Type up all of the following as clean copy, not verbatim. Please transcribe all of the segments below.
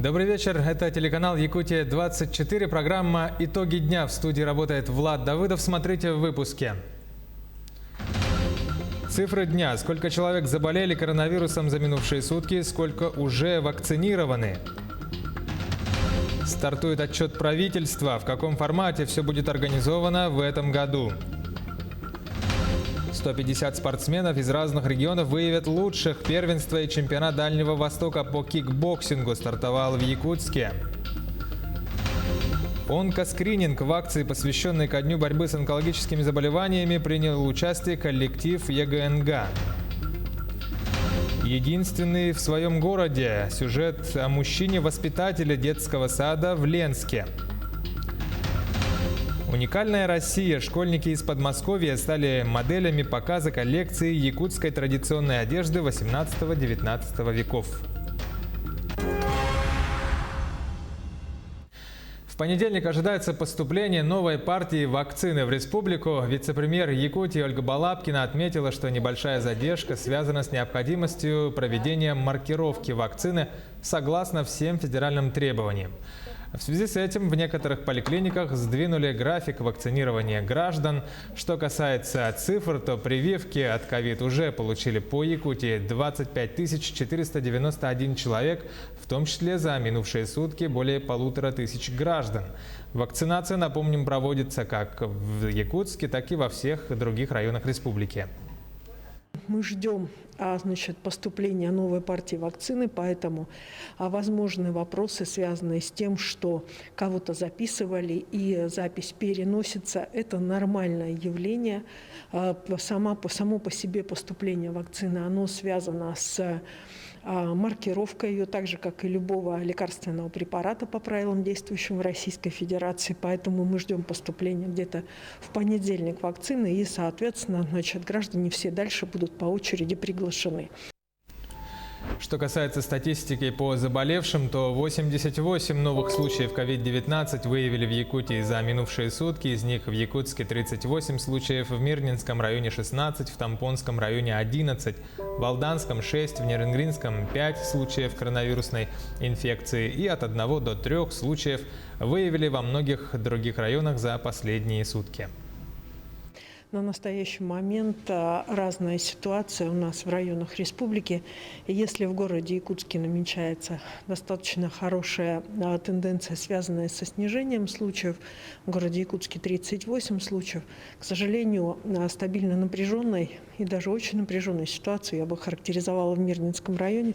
Добрый вечер, это телеканал Якутия-24, программа «Итоги дня». В студии работает Влад Давыдов. Смотрите в выпуске. Цифры дня. Сколько человек заболели коронавирусом за минувшие сутки, сколько уже вакцинированы. Стартует отчет правительства, в каком формате все будет организовано в этом году. 150 спортсменов из разных регионов выявят лучших. Первенство и чемпионат Дальнего Востока по кикбоксингу стартовал в Якутске. Онкоскрининг в акции, посвященной ко дню борьбы с онкологическими заболеваниями, принял участие коллектив ЕГНГ. Единственный в своем городе. Сюжет о мужчине-воспитателе детского сада в Ленске. Уникальная Россия. Школьники из Подмосковья стали моделями показа коллекции якутской традиционной одежды 18-19 веков. В понедельник ожидается поступление новой партии вакцины в республику. Вице-премьер Якутии Ольга Балабкина отметила, что небольшая задержка связана с необходимостью проведения маркировки вакцины согласно всем федеральным требованиям. В связи с этим в некоторых поликлиниках сдвинули график вакцинирования граждан. Что касается цифр, то прививки от ковид уже получили по Якутии 25 491 человек, в том числе за минувшие сутки более 1500 граждан. Вакцинация, напомним, проводится как в Якутске, так и во всех других районах республики. Мы ждем поступления новой партии вакцины, поэтому возможны вопросы, связанные с тем, что кого-то записывали и запись переносится. Это нормальное явление. Само по себе поступление вакцины, оно связано с маркировка ее, так же, как и любого лекарственного препарата по правилам, действующим в Российской Федерации. Поэтому мы ждем поступления где-то в понедельник вакцины, и, соответственно, граждане все дальше будут по очереди приглашены. Что касается статистики по заболевшим, то 88 новых случаев COVID-19 выявили в Якутии за минувшие сутки. Из них в Якутске 38 случаев, в Мирнинском районе 16, в Тампонском районе 11, в Алданском 6, в Нерынгринском 5 случаев коронавирусной инфекции и от 1 до 3 случаев выявили во многих других районах за последние сутки. На настоящий момент разная ситуация у нас в районах республики. И если в городе Якутске намечается достаточно хорошая тенденция, связанная со снижением случаев, в городе Якутске 38 случаев, к сожалению, стабильно напряженной и даже очень напряженной ситуацию я бы характеризовала в Мирнинском районе,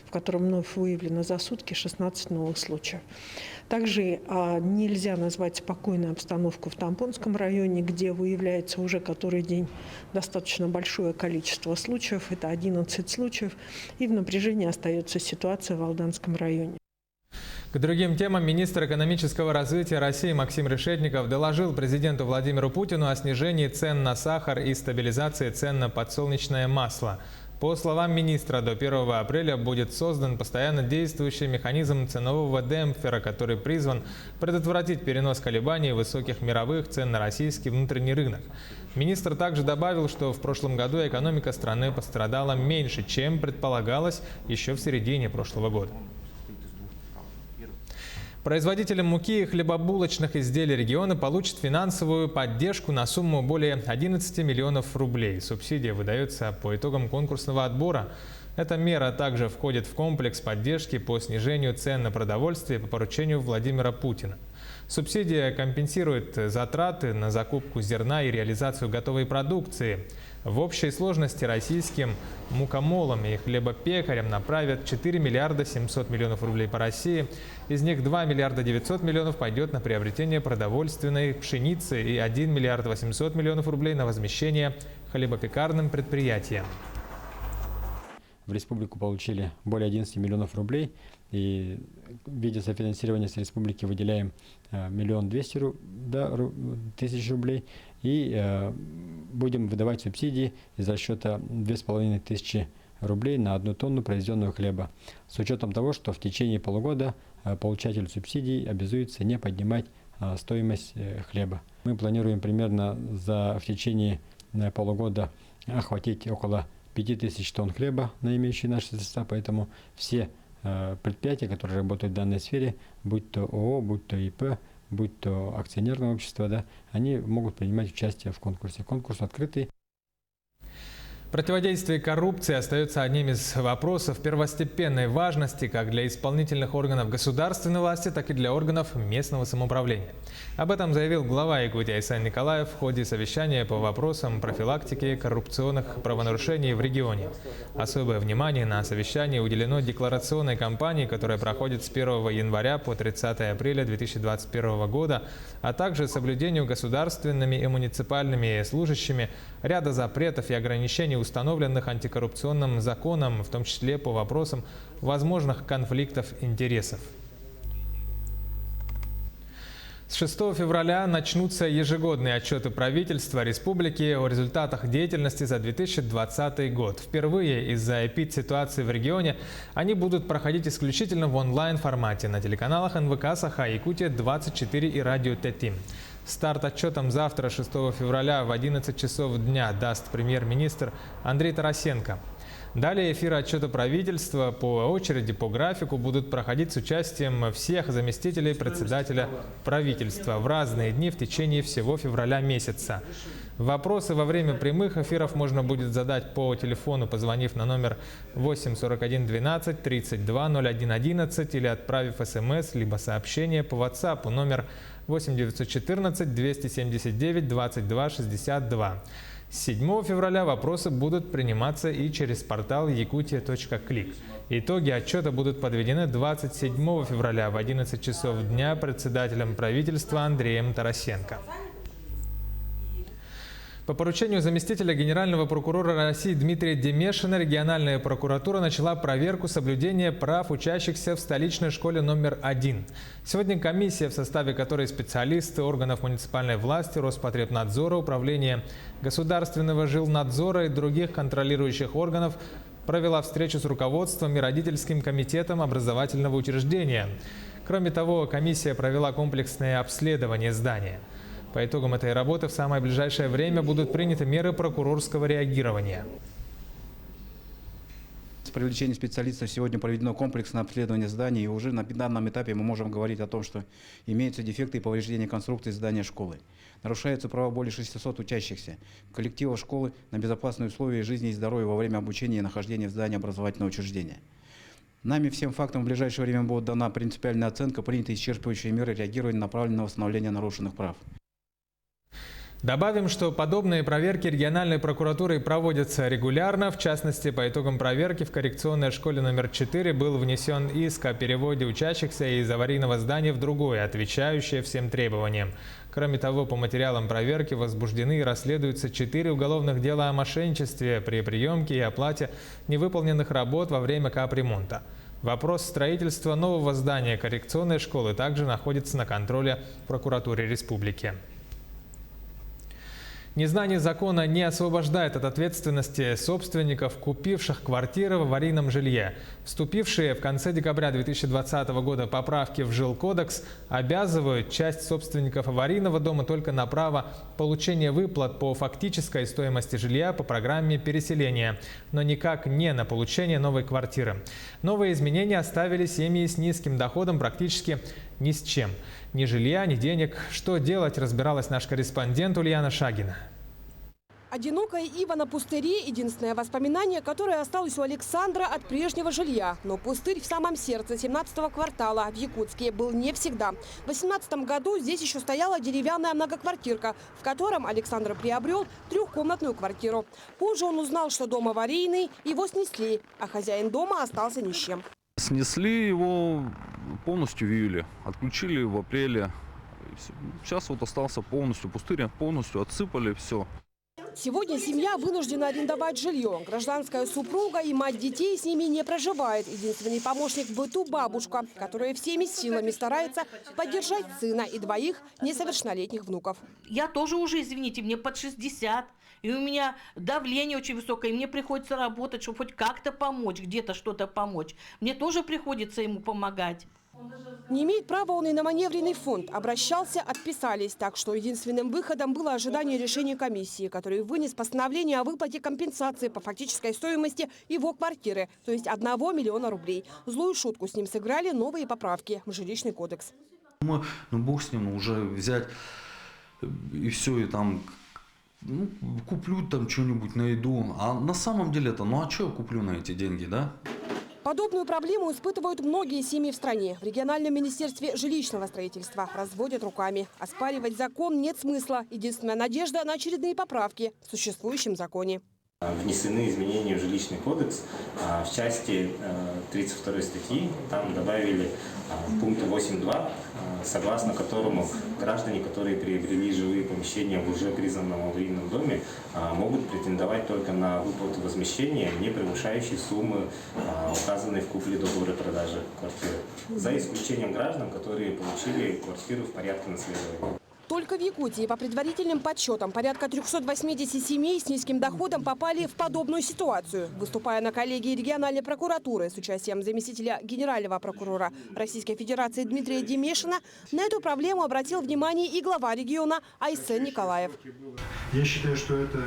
в котором вновь выявлено за сутки 16 новых случаев. Также нельзя назвать спокойную обстановку в Тампонском районе, где выявляется уже который день достаточно большое количество случаев, это 11 случаев, и в напряжении остается ситуация в Алданском районе. К другим темам министр экономического развития России Максим Решетников доложил президенту Владимиру Путину о снижении цен на сахар и стабилизации цен на подсолнечное масло. По словам министра, до 1 апреля будет создан постоянно действующий механизм ценового демпфера, который призван предотвратить перенос колебаний высоких мировых цен на российский внутренний рынок. Министр также добавил, что в прошлом году экономика страны пострадала меньше, чем предполагалось еще в середине прошлого года. Производители муки и хлебобулочных изделий региона получат финансовую поддержку на сумму более 11 миллионов рублей. Субсидия выдается по итогам конкурсного отбора. Эта мера также входит в комплекс поддержки по снижению цен на продовольствие по поручению Владимира Путина. Субсидия компенсирует затраты на закупку зерна и реализацию готовой продукции. В общей сложности российским мукомолам и хлебопекарям направят 4 миллиарда 700 миллионов рублей по России. Из них 2 миллиарда 900 миллионов пойдет на приобретение продовольственной пшеницы и 1 миллиард 800 миллионов рублей на возмещение хлебопекарным предприятиям. В республику получили более 11 миллионов рублей. И в виде софинансирования с республики выделяем 1 200 000 рублей. И будем выдавать субсидии из расчета 2500 рублей на 1 тонну произведенного хлеба. С учетом того, что в течение полугода получатель субсидий обязуется не поднимать стоимость хлеба. Мы планируем примерно в течение полугода охватить около 5000 тонн хлеба на имеющие наши средства, поэтому все предприятия, которые работают в данной сфере, будь то ООО, будь то ИП, будь то акционерное общество, да, они могут принимать участие в конкурсе. Конкурс открытый. Противодействие коррупции остается одним из вопросов первостепенной важности как для исполнительных органов государственной власти, так и для органов местного самоуправления. Об этом заявил глава Якутии Айсан Николаев в ходе совещания по вопросам профилактики коррупционных правонарушений в регионе. Особое внимание на совещании уделено декларационной кампании, которая проходит с 1 января по 30 апреля 2021 года, а также соблюдению государственными и муниципальными служащими ряда запретов и ограничений, установленных антикоррупционным законом, в том числе по вопросам возможных конфликтов интересов. С 6 февраля начнутся ежегодные отчеты правительства республики о результатах деятельности за 2020 год. Впервые из-за эпидситуации в регионе они будут проходить исключительно в онлайн-формате на телеканалах НВК Саха-Якутия-24 и радио ТТ. Старт отчетом завтра, 6 февраля в 11 часов дня, даст премьер-министр Андрей Тарасенко. Далее эфиры отчета правительства по очереди по графику будут проходить с участием всех заместителей председателя правительства в разные дни в течение всего февраля месяца. Вопросы во время прямых эфиров можно будет задать по телефону, позвонив на номер 8 41 12 32 01 11 или отправив СМС либо сообщение по WhatsApp номер 8 914 279 22 62. С 7 февраля вопросы будут приниматься и через портал yakutia.click. Итоги отчета будут подведены 27 февраля в 11 часов дня председателем правительства Андреем Тарасенко. По поручению заместителя генерального прокурора России Дмитрия Демешина региональная прокуратура начала проверку соблюдения прав учащихся в столичной школе номер 1. Сегодня комиссия, в составе которой специалисты органов муниципальной власти, Роспотребнадзора, Управления государственного жилнадзора и других контролирующих органов, провела встречу с руководством и родительским комитетом образовательного учреждения. Кроме того, комиссия провела комплексное обследование здания. По итогам этой работы в самое ближайшее время будут приняты меры прокурорского реагирования. С привлечением специалистов сегодня проведено комплексное обследование здания, и уже на данном этапе мы можем говорить о том, что имеются дефекты и повреждения конструкции здания школы. Нарушаются права более 600 учащихся коллектива школы на безопасные условия жизни и здоровья во время обучения и нахождения в здании образовательного учреждения. Нами всем фактам в ближайшее время будет дана принципиальная оценка, приняты исчерпывающие меры реагирования, направленные на восстановление нарушенных прав. Добавим, что подобные проверки региональной прокуратурой проводятся регулярно. В частности, по итогам проверки в коррекционной школе номер 4 был внесен иск о переводе учащихся из аварийного здания в другое, отвечающее всем требованиям. Кроме того, по материалам проверки возбуждены и расследуются 4 уголовных дела о мошенничестве при приемке и оплате невыполненных работ во время капремонта. Вопрос строительства нового здания коррекционной школы также находится на контроле прокуратуры республики. Незнание закона не освобождает от ответственности собственников, купивших квартиры в аварийном жилье. Вступившие в конце декабря 2020 года поправки в Жилкодекс обязывают часть собственников аварийного дома только на право получения выплат по фактической стоимости жилья по программе переселения, но никак не на получение новой квартиры. Новые изменения оставили семьи с низким доходом практически ни с чем. Ни жилья, ни денег. Что делать, разбиралась наш корреспондент Ульяна Шагина. Одинокая ива на пустыре – единственное воспоминание, которое осталось у Александра от прежнего жилья. Но пустырь в самом сердце 17-го квартала в Якутске был не всегда. В 2018 году здесь еще стояла деревянная многоквартирка, в котором Александр приобрел трехкомнатную квартиру. Позже он узнал, что дом аварийный, его снесли, а хозяин дома остался ни с чем. Снесли его полностью в июле, отключили в апреле. Сейчас вот остался полностью пустырь, полностью отсыпали все. Сегодня семья вынуждена арендовать жилье. Гражданская супруга и мать детей с ними не проживает. Единственный помощник в быту – бабушка, которая всеми силами старается поддержать сына и двоих несовершеннолетних внуков. Я тоже уже, извините, мне под 60. И у меня давление очень высокое, и мне приходится работать, чтобы хоть как-то помочь, где-то что-то помочь. Мне тоже приходится ему помогать. Не имеет права он и на маневренный фонд. Обращался, отписались. Так что единственным выходом было ожидание решения комиссии, который вынес постановление о выплате компенсации по фактической стоимости его квартиры, то есть 1 миллиона рублей. Злую шутку с ним сыграли новые поправки в жилищный кодекс. Ну бог с ним, уже взять и все, и там куплю там что-нибудь на еду. А на самом деле это, а что я куплю на эти деньги, да? Подобную проблему испытывают многие семьи в стране. В региональном министерстве жилищного строительства разводят руками. Оспаривать закон нет смысла. Единственная надежда на очередные поправки в существующем законе. Внесены изменения в жилищный кодекс. В части 32 статьи там добавили пункт 8.2, согласно которому граждане, которые приобрели жилые помещения в уже признанном аварийном доме, могут претендовать только на выплату возмещения, не превышающей суммы, указанной в купле договора продажи квартиры, за исключением граждан, которые получили квартиру в порядке наследования. Только в Якутии, по предварительным подсчетам, порядка 380 семей с низким доходом попали в подобную ситуацию. Выступая на коллегии региональной прокуратуры с участием заместителя генерального прокурора Российской Федерации Дмитрия Демешина, на эту проблему обратил внимание и глава региона Айсен Николаев. Я считаю, что это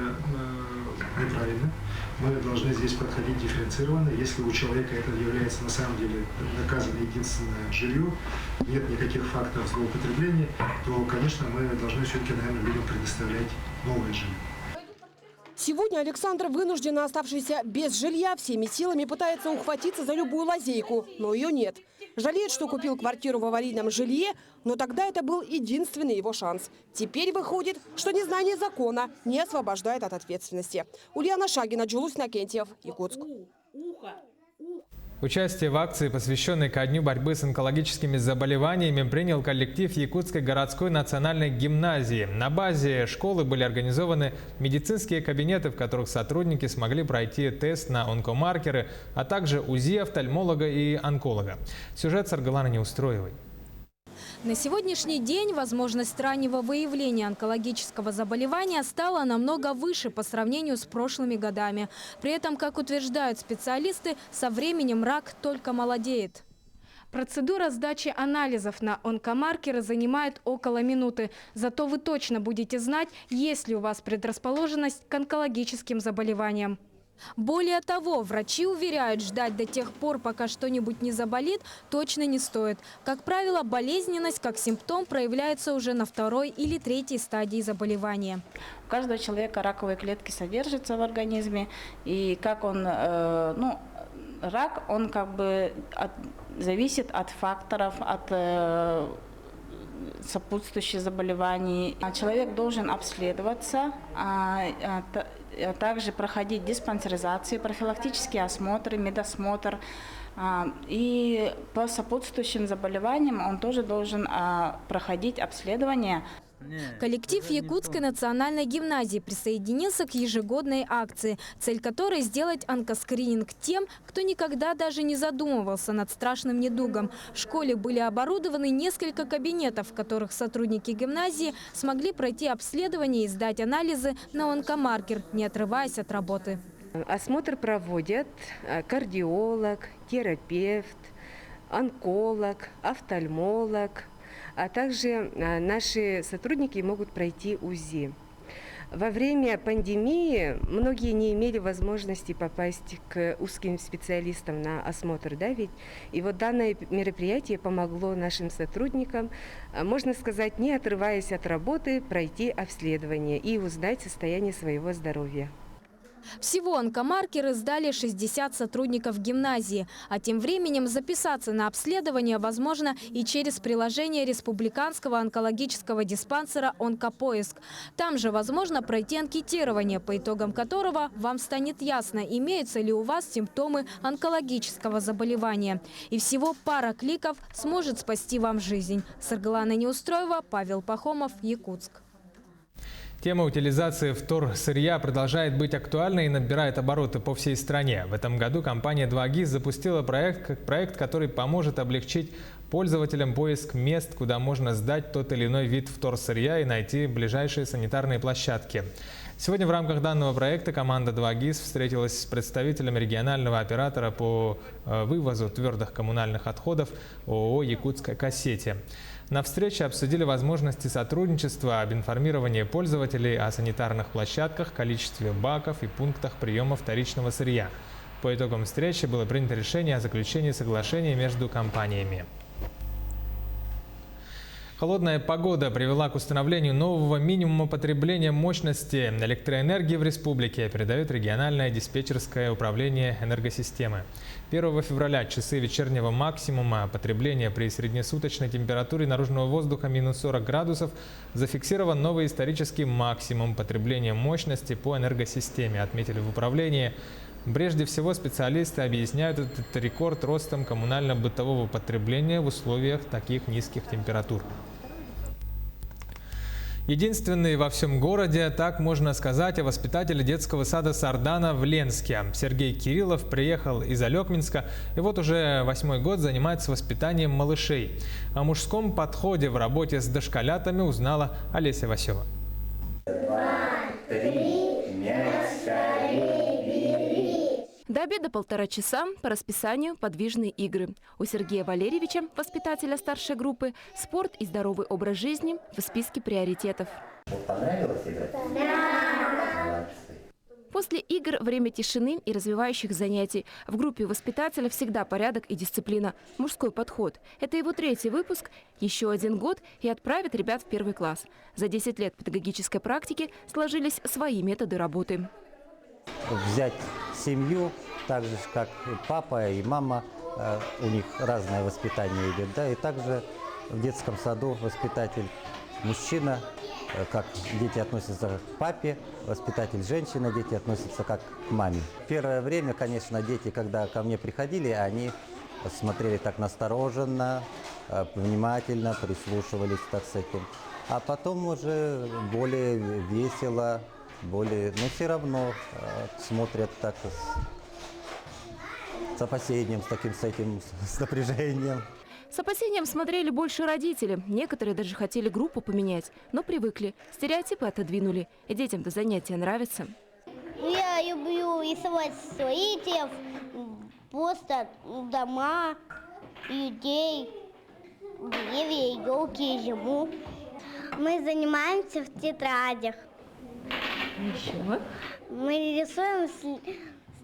неправильно. Мы должны здесь подходить дифференцированно. Если у человека это является на самом деле доказано единственное жилье, нет никаких фактов злоупотребления, то, конечно, мы должны все-таки, наверное, людям предоставлять новое жилье. Сегодня Александр, вынужденно оставшийся без жилья, всеми силами пытается ухватиться за любую лазейку, но ее нет. Жалеет, что купил квартиру в аварийном жилье, но тогда это был единственный его шанс. Теперь выходит, что незнание закона не освобождает от ответственности. Ульяна Шагина, Джулус Накентьев, Якутск. Участие в акции, посвященной ко дню борьбы с онкологическими заболеваниями, принял коллектив Якутской городской национальной гимназии. На базе школы были организованы медицинские кабинеты, в которых сотрудники смогли пройти тест на онкомаркеры, а также УЗИ офтальмолога и онколога. Сюжет Саргаланы Неустроевой. На сегодняшний день возможность раннего выявления онкологического заболевания стала намного выше по сравнению с прошлыми годами. При этом, как утверждают специалисты, со временем рак только молодеет. Процедура сдачи анализов на онкомаркеры занимает около минуты. Зато вы точно будете знать, есть ли у вас предрасположенность к онкологическим заболеваниям. Более того, врачи уверяют, ждать до тех пор, пока что-нибудь не заболит, точно не стоит. Как правило, болезненность как симптом проявляется уже на 2-й или 3-й стадии заболевания. У каждого человека раковые клетки содержатся в организме, и как он, рак, он как бы зависит от факторов, от сопутствующих заболеваний. Человек должен обследоваться, а также проходить диспансеризацию, профилактические осмотры, медосмотр. И по сопутствующим заболеваниям он тоже должен проходить обследование. Коллектив Якутской национальной гимназии присоединился к ежегодной акции, цель которой – сделать онкоскрининг тем, кто никогда даже не задумывался над страшным недугом. В школе были оборудованы несколько кабинетов, в которых сотрудники гимназии смогли пройти обследование и сдать анализы на онкомаркер, не отрываясь от работы. Осмотр проводят кардиолог, терапевт, онколог, офтальмолог. А также наши сотрудники могут пройти УЗИ. Во время пандемии многие не имели возможности попасть к узким специалистам на осмотр, да, ведь? И вот данное мероприятие помогло нашим сотрудникам, можно сказать, не отрываясь от работы, пройти обследование и узнать состояние своего здоровья. Всего онкомаркеры сдали 60 сотрудников гимназии. А тем временем записаться на обследование возможно и через приложение республиканского онкологического диспансера «Онкопоиск». Там же возможно пройти анкетирование, по итогам которого вам станет ясно, имеются ли у вас симптомы онкологического заболевания. И всего пара кликов сможет спасти вам жизнь. Саргалана Неустроева, Павел Пахомов, Якутск. Тема утилизации вторсырья продолжает быть актуальной и набирает обороты по всей стране. В этом году компания 2GIS запустила проект, который поможет облегчить пользователям поиск мест, куда можно сдать тот или иной вид вторсырья и найти ближайшие санитарные площадки. Сегодня в рамках данного проекта команда 2GIS встретилась с представителем регионального оператора по вывозу твердых коммунальных отходов ООО «Якутская Кассетия». На встрече обсудили возможности сотрудничества об информировании пользователей о санитарных площадках, количестве баков и пунктах приема вторичного сырья. По итогам встречи было принято решение о заключении соглашения между компаниями. Холодная погода привела к установлению нового минимума потребления мощности электроэнергии в республике, передает региональное диспетчерское управление энергосистемы. 1 февраля часы вечернего максимума потребления при среднесуточной температуре наружного воздуха минус 40 градусов зафиксирован новый исторический максимум потребления мощности по энергосистеме, отметили в управлении. Прежде всего, специалисты объясняют этот рекорд ростом коммунально-бытового потребления в условиях таких низких температур. Единственный во всем городе, так можно сказать, о воспитателе детского сада Сардана в Ленске. Сергей Кириллов приехал из Алекминска и вот уже 8-й год занимается воспитанием малышей. О мужском подходе в работе с дошколятами узнала Олеся Васева. 2, 3, мяч, До обеда 1,5 часа, по расписанию подвижные игры. У Сергея Валерьевича, воспитателя старшей группы, спорт и здоровый образ жизни в списке приоритетов. Понравилось играть? Да. После игр время тишины и развивающих занятий. В группе воспитателя всегда порядок и дисциплина. Мужской подход. Это его 3-й выпуск, еще 1 год и отправит ребят в 1 класс. За 10 лет педагогической практики сложились свои методы работы. Взять семью, так же как и папа и мама, у них разное воспитание идет, да, и также в детском саду воспитатель мужчина, как дети относятся к папе, воспитатель женщина, дети относятся как к маме. Первое время, конечно, дети, когда ко мне приходили, они смотрели так настороженно, внимательно, прислушивались так с этим, а потом уже более весело. Но все равно смотрят так с опасением, с напряжением. С опасением смотрели больше родители. Некоторые даже хотели группу поменять, но привыкли. Стереотипы отодвинули. И детям-то занятия нравятся. Я люблю рисовать строителей, просто дома, людей, деревья, елки, зиму. Мы занимаемся в тетрадях. Еще? Мы рисуем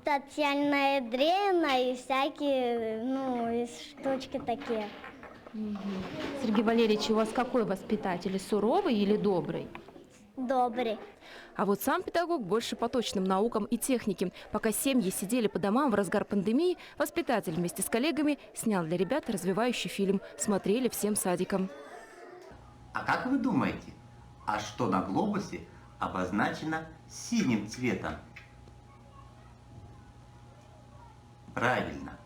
статьяное древно и всякие, штучки такие. Сергей Валерьевич, у вас какой воспитатель? Суровый или добрый? Добрый. А вот сам педагог больше по точным наукам и технике. Пока семьи сидели по домам в разгар пандемии, воспитатель вместе с коллегами снял для ребят развивающий фильм. Смотрели всем садиком. А как вы думаете, а что на глобусе обозначено синим цветом? Правильно.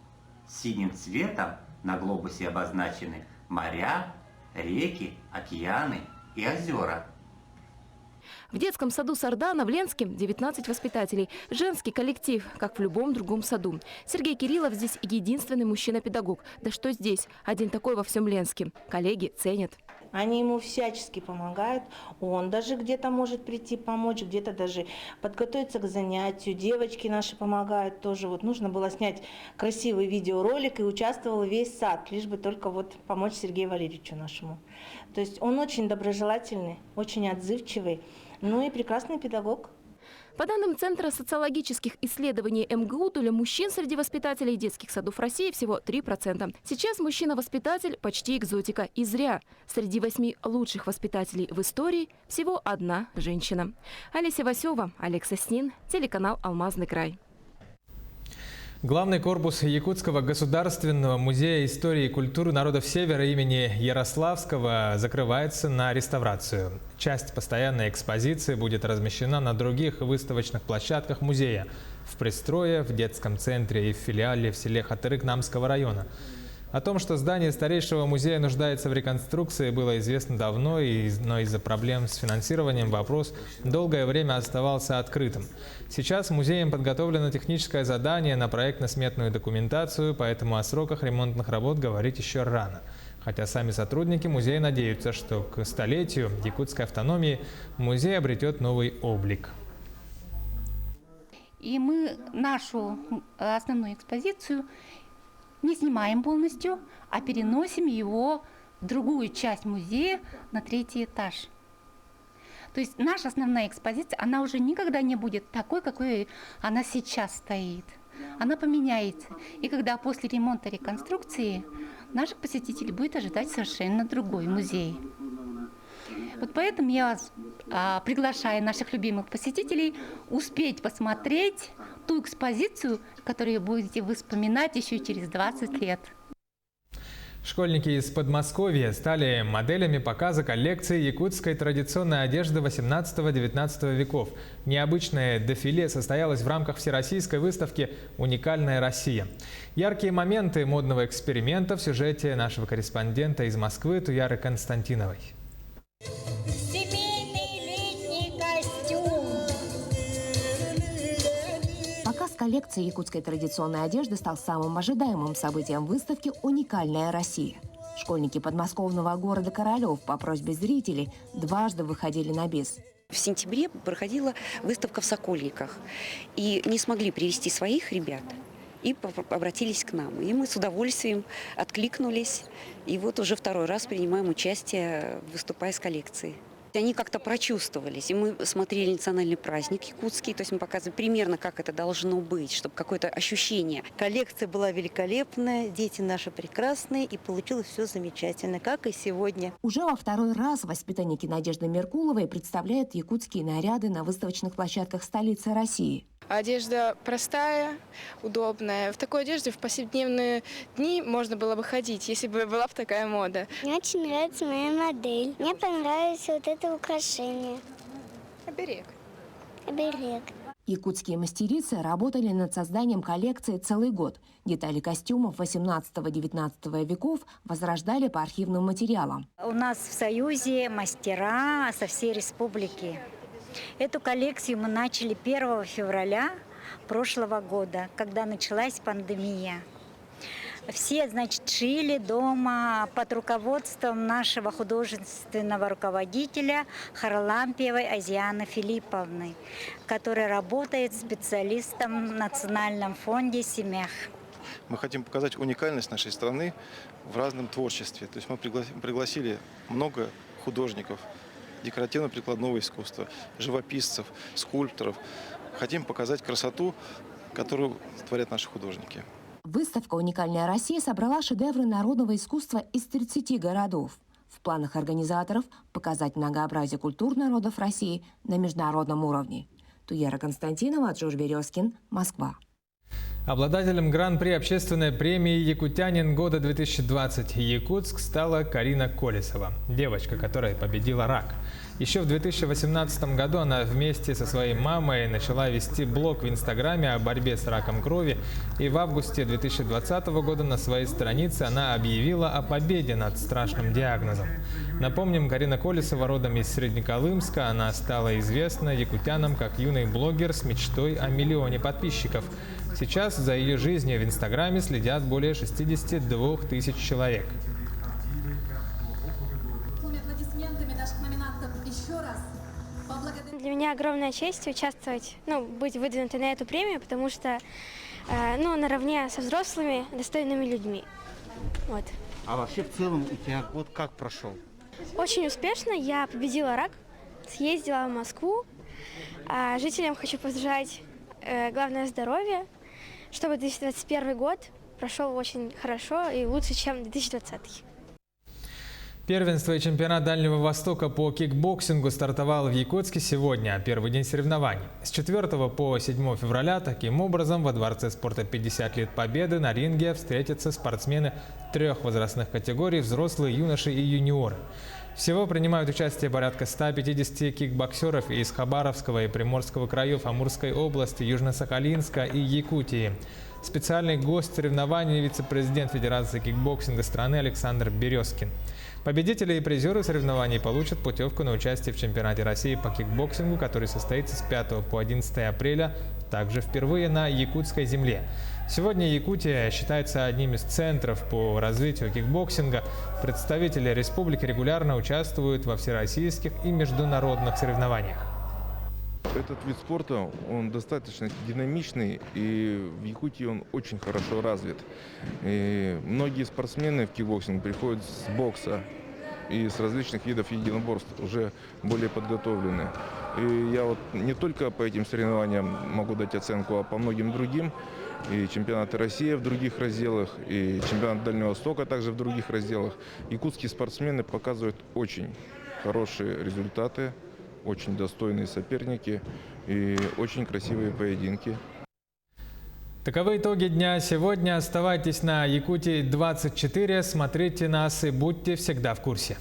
Синим цветом на глобусе обозначены моря, реки, океаны и озера. В детском саду Сардана в Ленске 19 воспитателей. Женский коллектив, как в любом другом саду. Сергей Кириллов здесь единственный мужчина-педагог. Да что здесь, один такой во всем Ленске. Коллеги ценят. Они ему всячески помогают. Он даже где-то может прийти помочь, где-то даже подготовиться к занятию. Девочки наши помогают тоже. Вот нужно было снять красивый видеоролик, и участвовал весь сад, лишь бы только вот помочь Сергею Валерьевичу нашему. То есть он очень доброжелательный, очень отзывчивый, ну и прекрасный педагог. По данным Центра социологических исследований МГУ, доля мужчин среди воспитателей детских садов России всего 3%. Сейчас мужчина-воспитатель почти экзотика. И зря. Среди 8 лучших воспитателей в истории всего 1 женщина. Олеся Васева, Олег Соснин, телеканал «Алмазный край». Главный корпус Якутского государственного музея истории и культуры народов Севера имени Ярославского закрывается на реставрацию. Часть постоянной экспозиции будет размещена на других выставочных площадках музея – в пристрое, в детском центре и в филиале в селе Хатырык Намского района. О том, что здание старейшего музея нуждается в реконструкции, было известно давно, но из-за проблем с финансированием вопрос долгое время оставался открытым. Сейчас музеем подготовлено техническое задание на проектно-сметную документацию, поэтому о сроках ремонтных работ говорить еще рано. Хотя сами сотрудники музея надеются, что к столетию якутской автономии музей обретет новый облик. И мы нашу основную экспозицию не снимаем полностью, а переносим его в другую часть музея на 3-й этаж. То есть наша основная экспозиция, она уже никогда не будет такой, какой она сейчас стоит. Она поменяется. И когда после ремонта, реконструкции наших посетителей будет ожидать совершенно другой музей. Вот поэтому я вас приглашаю, наших любимых посетителей, успеть посмотреть ту экспозицию, которую будете вы вспоминать еще через 20 лет. Школьники из Подмосковья стали моделями показа коллекции якутской традиционной одежды 18-19 веков. Необычное дефиле состоялось в рамках всероссийской выставки «Уникальная Россия». Яркие моменты модного эксперимента в сюжете нашего корреспондента из Москвы Туяры Константиновой. Коллекция якутской традиционной одежды стал самым ожидаемым событием выставки «Уникальная Россия». Школьники подмосковного города Королев по просьбе зрителей дважды выходили на бис. В сентябре проходила выставка в Сокольниках. И не смогли привезти своих ребят. И обратились к нам. И мы с удовольствием откликнулись. И вот уже 2-й раз принимаем участие, выступая с коллекцией. Они как-то прочувствовались. И мы смотрели национальный праздник якутский, то есть мы показывали примерно, как это должно быть, чтобы какое-то ощущение. Коллекция была великолепная, дети наши прекрасные, и получилось все замечательно, как и сегодня. Уже во 2-й раз воспитанники Надежды Меркуловой представляют якутские наряды на выставочных площадках столицы России. Одежда простая, удобная. В такой одежде в повседневные дни можно было бы ходить, если бы была бы такая мода. Мне очень нравится моя модель. Мне понравилось вот это украшение. Оберег. Оберег. Якутские мастерицы работали над созданием коллекции целый год. Детали костюмов 18-19 веков возрождали по архивным материалам. У нас в Союзе мастера со всей республики. Эту коллекцию мы начали 1 февраля прошлого года, когда началась пандемия. Все, значит, шили дома под руководством нашего художественного руководителя Харлампиевой Азианы Филипповны, которая работает специалистом в Национальном фонде «Семях». Мы хотим показать уникальность нашей страны в разном творчестве. То есть мы пригласили много художников, декоративно-прикладного искусства, живописцев, скульпторов. Хотим показать красоту, которую творят наши художники. Выставка «Уникальная Россия» собрала шедевры народного искусства из 30 городов. В планах организаторов показать многообразие культур народов России на международном уровне. Туяра Константинова, Джордж Березкин, Москва. Обладателем гран-при общественной премии «Якутянин года 2020» Якутск стала Карина Колесова, девочка, которая победила рак. Еще в 2018 году она вместе со своей мамой начала вести блог в Инстаграме о борьбе с раком крови, и в августе 2020 года на своей странице она объявила о победе над страшным диагнозом. Напомним, Карина Колесова родом из Среднеколымска, она стала известна якутянам как юный блогер с мечтой о миллионе подписчиков. Сейчас за ее жизнью в Инстаграме следят более 62 тысяч человек. Для меня огромная честь участвовать, быть выдвинутой на эту премию, потому что наравне со взрослыми достойными людьми. Вот. А вообще в целом у тебя год как прошел? Очень успешно. Я победила рак, съездила в Москву. Жителям хочу пожелать главное здоровье, чтобы 2021 год прошел очень хорошо и лучше, чем 2020. Первенство и чемпионат Дальнего Востока по кикбоксингу стартовал в Якутске сегодня, первый день соревнований. С 4 по 7 февраля таким образом во Дворце спорта 50 лет Победы на ринге встретятся спортсмены 3 возрастных категорий – взрослые, юноши и юниоры. Всего принимают участие порядка 150 кикбоксеров из Хабаровского и Приморского краев, Амурской области, Южно-Сахалинска и Якутии. Специальный гость соревнований – вице-президент Федерации кикбоксинга страны Александр Березкин. Победители и призеры соревнований получат путевку на участие в чемпионате России по кикбоксингу, который состоится с 5 по 11 апреля, также впервые на якутской земле. Сегодня Якутия считается одним из центров по развитию кикбоксинга. Представители республики регулярно участвуют во всероссийских и международных соревнованиях. Этот вид спорта, он достаточно динамичный, и в Якутии он очень хорошо развит. И многие спортсмены в кикбоксинг приходят с бокса и с различных видов единоборств, уже более подготовлены. И я вот не только по этим соревнованиям могу дать оценку, а по многим другим. И чемпионаты России в других разделах, и чемпионат Дальнего Востока также в других разделах. Якутские спортсмены показывают очень хорошие результаты, очень достойные соперники и очень красивые поединки. Таковы итоги дня сегодня. Оставайтесь на Якутии 24, смотрите нас и будьте всегда в курсе.